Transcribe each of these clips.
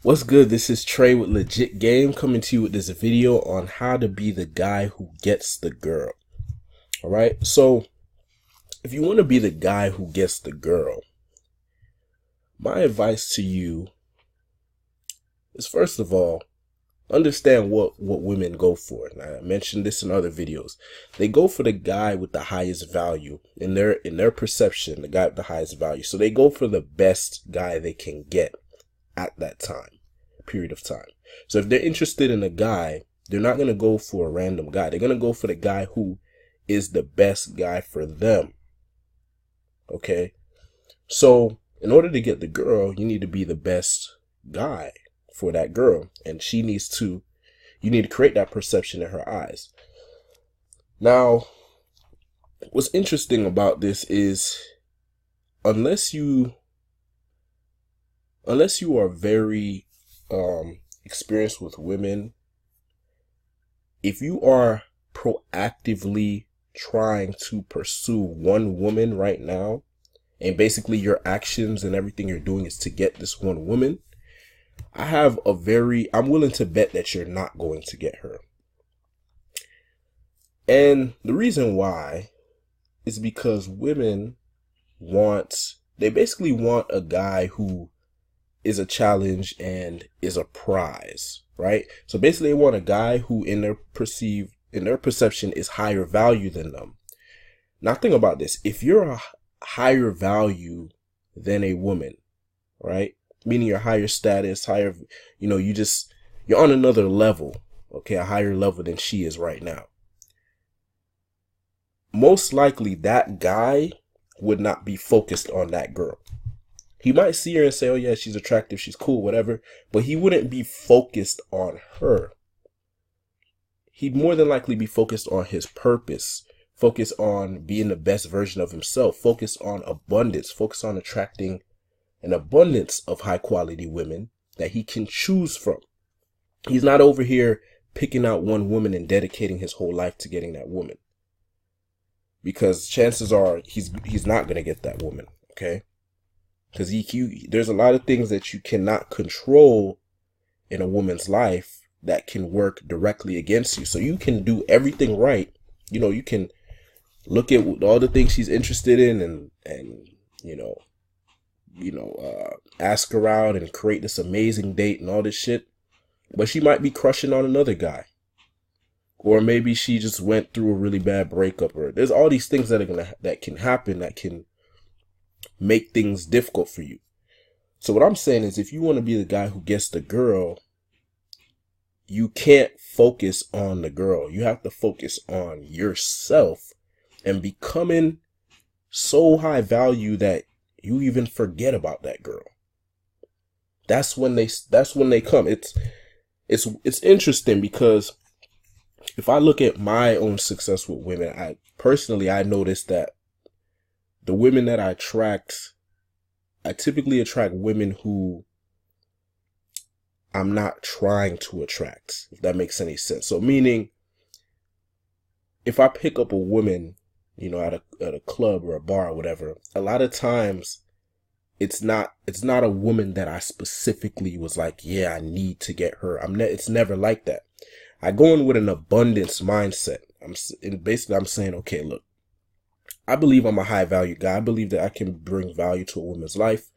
What's good? This is Trey with Legit Game coming to you with this video on how to be the guy who gets the girl. All right. So if you want to be the guy who gets the girl, my advice to you is, first of all, understand what women go for. And I mentioned this in other videos. They go for the guy with the highest value in their perception, the guy with the highest value. So they go for the best guy they can get at that period of time. So if they're interested in a guy, they're not going to go for a random guy. They're going to go for the guy who is the best guy for them. Okay? So in order to get the girl, you need to be the best guy for that girl. And you need to create that perception in her eyes. Now, what's interesting about this is unless you are very experienced with women, if you are proactively trying to pursue one woman right now, and basically your actions and everything you're doing is to get this one woman, I'm willing to bet that you're not going to get her. And the reason why is because women basically want a guy who is a challenge and is a prize, right? So basically they want a guy who in their perception is higher value than them. Now think about this. If you're a higher value than a woman, right? Meaning you're higher status, you're on another level, okay? A higher level than she is right now. Most likely that guy would not be focused on that girl. He might see her and say, oh yeah, she's attractive, she's cool, whatever, but he wouldn't be focused on her. He'd more than likely be focused on his purpose, focused on being the best version of himself, focused on abundance, focused on attracting an abundance of high quality women that he can choose from. He's not over here picking out one woman and dedicating his whole life to getting that woman, because chances are he's not going to get that woman, okay? Because there's a lot of things that you cannot control in a woman's life that can work directly against you. So you can do everything right. You can look at all the things she's interested in and ask her out and create this amazing date and all this shit. But she might be crushing on another guy. Or maybe she just went through a really bad breakup. Or there's all these things that can happen that can make things difficult for you. So what I'm saying is, if you want to be the guy who gets the girl, you can't focus on the girl. You have to focus on yourself and becoming so high value that you even forget about that girl. That's when they come. It's interesting because if I look at my own success with women, I noticed that the women that I typically attract women who I'm not trying to attract, if that makes any sense. So meaning, if I pick up a woman, at a club or a bar or whatever, a lot of times it's not a woman that I specifically was like, yeah, I need to get her. It's never like that. I go in with an abundance mindset. I'm saying, okay, look, I believe I'm a high value guy. I believe that I can bring value to a woman's life.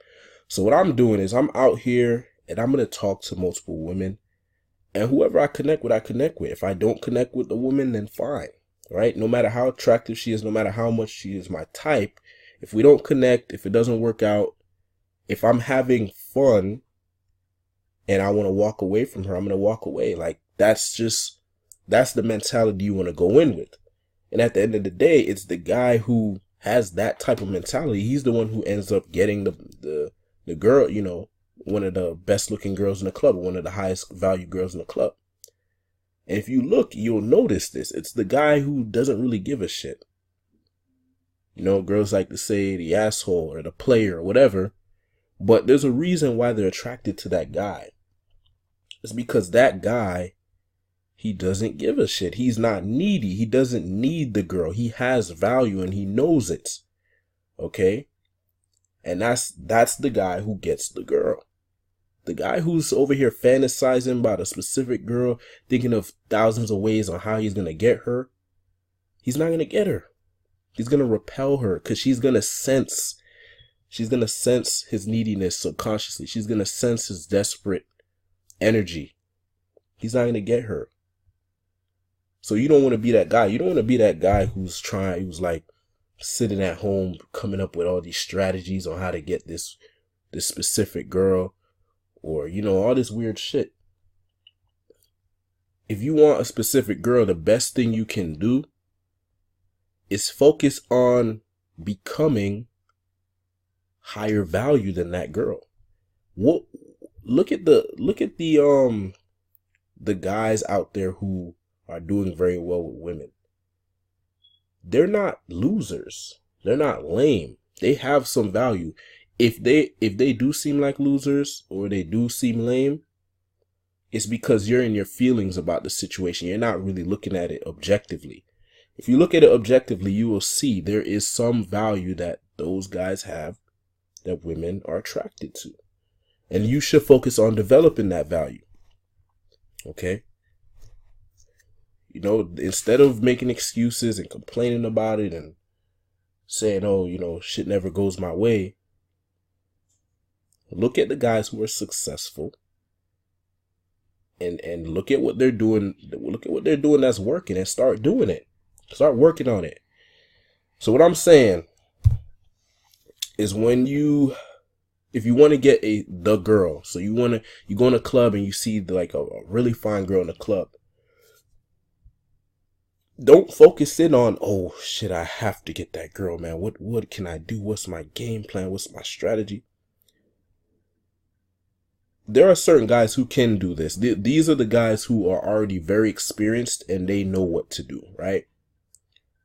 So what I'm doing is I'm out here and I'm going to talk to multiple women, and whoever I connect with, I connect with. If I don't connect with the woman, then fine, right? No matter how attractive she is, no matter how much she is my type, if we don't connect, if it doesn't work out, if I'm having fun and I want to walk away from her, I'm going to walk away. Like, that's the mentality you want to go in with. And at the end of the day, it's the guy who has that type of mentality. He's the one who ends up getting the girl, one of the best looking girls in the club, one of the highest value girls in the club. And if you look, you'll notice this. It's the guy who doesn't really give a shit. Girls like to say the asshole or the player or whatever, but there's a reason why they're attracted to that guy. It's because that guy, he doesn't give a shit. He's not needy. He doesn't need the girl. He has value and he knows it. Okay? And that's the guy who gets the girl. The guy who's over here fantasizing about a specific girl, thinking of thousands of ways on how he's going to get her, he's not going to get her. He's going to repel her because she's going to sense his neediness subconsciously. She's going to sense his desperate energy. He's not going to get her. So you don't want to be that guy. You don't want to be that guy who's like sitting at home coming up with all these strategies on how to get this specific girl, or, you know, all this weird shit. If you want a specific girl, the best thing you can do is focus on becoming higher value than that girl. What? Look at the guys out there who are doing very well with women. They're not losers. They're not lame. They have some value. If they do seem like losers or they do seem lame, it's because you're in your feelings about the situation. You're not really looking at it objectively. If you look at it objectively, you will see there is some value that those guys have that women are attracted to. And you should focus on developing that value. Okay? You know, instead of making excuses and complaining about it and saying, oh, you know, shit never goes my way, look at the guys who are successful and look at what they're doing. Look at what they're doing that's working and start doing it. Start working on it. So what I'm saying is, if you want to get the girl, so you go in a club and you see like a really fine girl in the club, don't focus in on, oh shit, I have to get that girl, man. What can I do? What's my game plan? What's my strategy? There are certain guys who can do this. These are the guys who are already very experienced and they know what to do, right?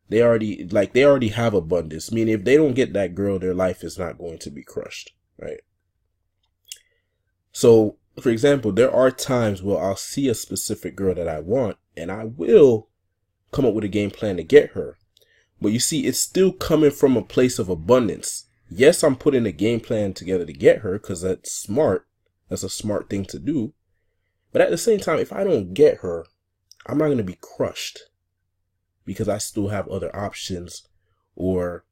They already have abundance. Meaning if they don't get that girl, their life is not going to be crushed, right? So, for example, there are times where I'll see a specific girl that I want and I will come up with a game plan to get her. But you see, it's still coming from a place of abundance. Yes, I'm putting a game plan together to get her because that's smart. That's a smart thing to do. But at the same time, if I don't get her, I'm not going to be crushed because I still have other options. Or,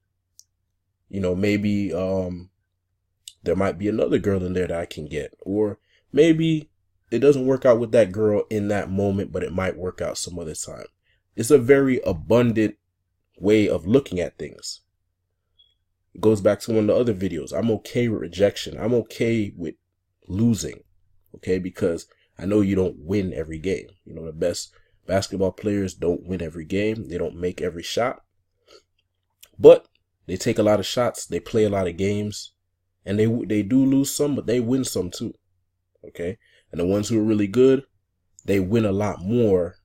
you know, maybe there might be another girl in there that I can get. Or maybe it doesn't work out with that girl in that moment, but it might work out some other time. It's a very abundant way of looking at things. It goes back to one of the other videos. I'm okay with rejection. I'm okay with losing. Okay, because I know you don't win every game. You know, the best basketball players don't win every game. They don't make every shot. But they take a lot of shots. They play a lot of games. And they do lose some, but they win some too. Okay? And the ones who are really good, they win a lot more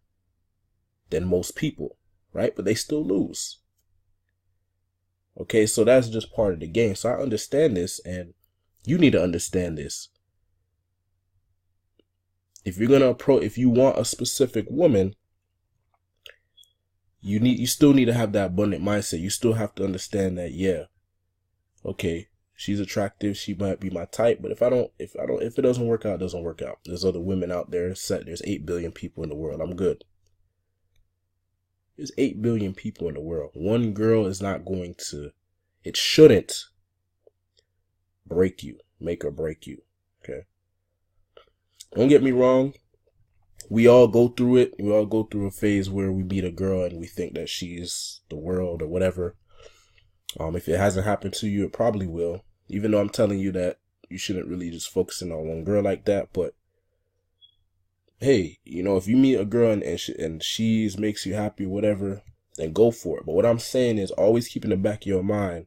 than most people, right? But they still lose. Okay, so that's just part of the game. So I understand this, and you need to understand this. If you want a specific woman, you still need to have that abundant mindset. You still have to understand that, yeah, okay, she's attractive, she might be my type, but if it doesn't work out, it doesn't work out. There's other women out there. There's 8 billion people in the world. I'm good. There's 8 billion people in the world. One girl is not going to, it shouldn't break you, make or break you. Okay. Don't get me wrong. We all go through it. We all go through a phase where we meet a girl and we think that she's the world or whatever. If it hasn't happened to you, it probably will. Even though I'm telling you that you shouldn't really just focus in on one girl like that, but hey, you know, if you meet a girl and she makes you happy, whatever, then go for it. But what I'm saying is always keep in the back of your mind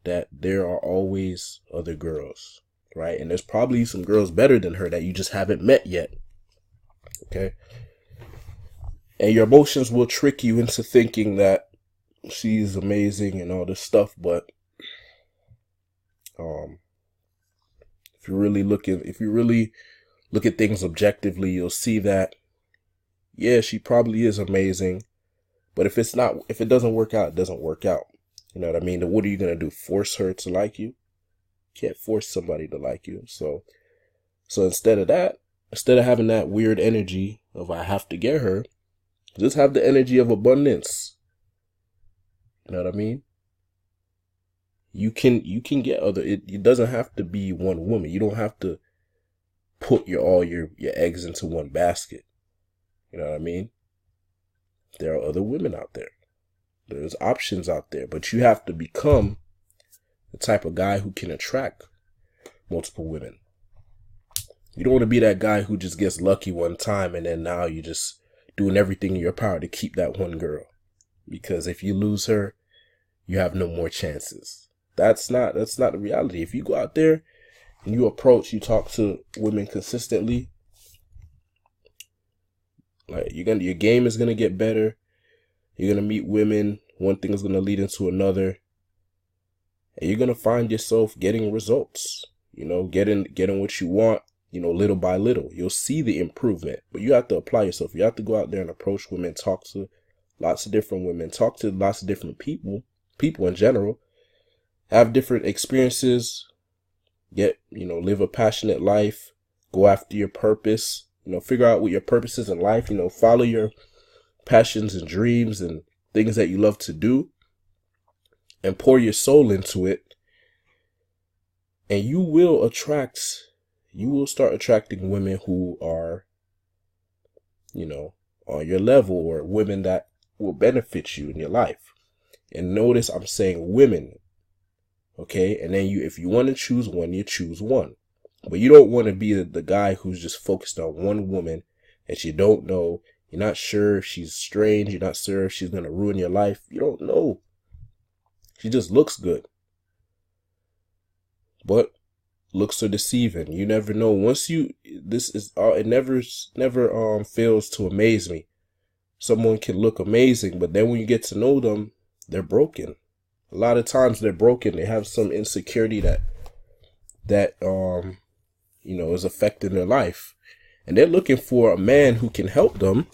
that there are always other girls, right? And there's probably some girls better than her that you just haven't met yet. Okay? And your emotions will trick you into thinking that she's amazing and all this stuff, but if you really look at things objectively, you'll see that, yeah, she probably is amazing. But if it doesn't work out, it doesn't work out. You know what I mean? What are you going to do? Force her to like you? You can't force somebody to like you. So So instead of having that weird energy of I have to get her, just have the energy of abundance. You know what I mean? You can get other. It doesn't have to be one woman. You don't have to put all your eggs into one basket. You know what I mean? There are other women out there. There's options out there, but you have to become the type of guy who can attract multiple women. You don't want to be that guy who just gets lucky one time and then now you're just doing everything in your power to keep that one girl. Because if you lose her, you have no more chances. That's not the reality. If you go out there and you talk to women consistently, like your game is gonna get better. You're gonna meet women. One thing is gonna lead into another, and you're gonna find yourself getting results. Getting what you want. Little by little, you'll see the improvement. But you have to apply yourself. You have to go out there and approach women, talk to lots of different women, talk to lots of different people in general. Have different experiences, live a passionate life, go after your purpose, figure out what your purpose is in life, follow your passions and dreams and things that you love to do and pour your soul into it. And you will start attracting women who are, on your level, or women that will benefit you in your life. And notice I'm saying women. Okay, and then if you want to choose one, you choose one. But you don't want to be the guy who's just focused on one woman that you don't know. You're not sure if she's strange. You're not sure if she's going to ruin your life. You don't know. She just looks good. But looks are deceiving. You never know. It never fails to amaze me. Someone can look amazing, but then when you get to know them, they're broken. A lot of times they're broken. They have some insecurity that is affecting their life. And they're looking for a man who can help them,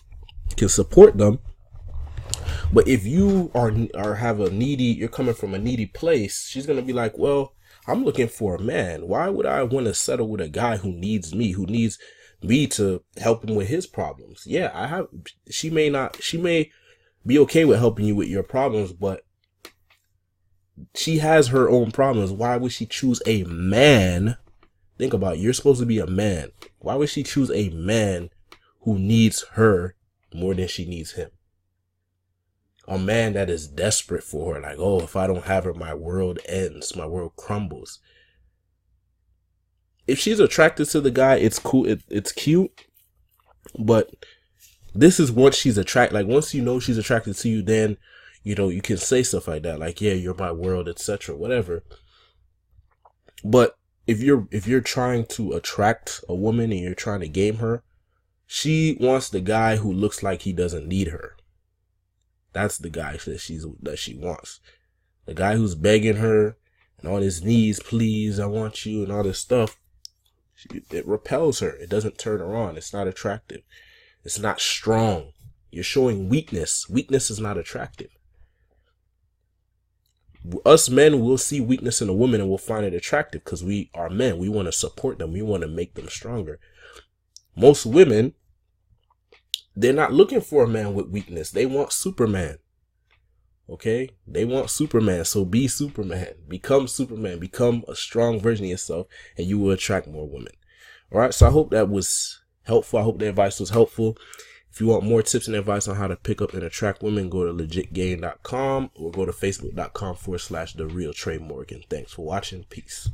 can support them. But if you you're coming from a needy place, she's going to be like, well, I'm looking for a man. Why would I want to settle with a guy who needs me to help him with his problems? Yeah, she may be okay with helping you with your problems, but she has her own problems. Why would she choose a man? Think about it. You're supposed to be a man. Why would she choose a man who needs her more than she needs him? A man that is desperate for her. Like, oh, if I don't have her, my world ends. My world crumbles. If she's attracted to the guy, it's cool. It's cute. But this is once she's attracted. Like, once you know she's attracted to you, then you can say stuff like that, like, yeah, you're my world, etc., whatever. But if you're trying to attract a woman and you're trying to game her, she wants the guy who looks like he doesn't need her. That's the guy that she wants. The guy who's begging her and on his knees, please, I want you, and all this stuff. It repels her. It doesn't turn her on. It's not attractive. It's not strong. You're showing weakness. Weakness is not attractive. Us men will see weakness in a woman and we'll find it attractive because we are men. We want to support them. We want to make them stronger. Most women, they're not looking for a man with weakness. They want Superman. Okay? They want Superman. So be Superman. Become Superman. Become a strong version of yourself and you will attract more women. All right? So I hope that was helpful. I hope the advice was helpful. If you want more tips and advice on how to pick up and attract women, go to legitgain.com or go to facebook.com/TheRealTreyMorgan. Thanks for watching. Peace.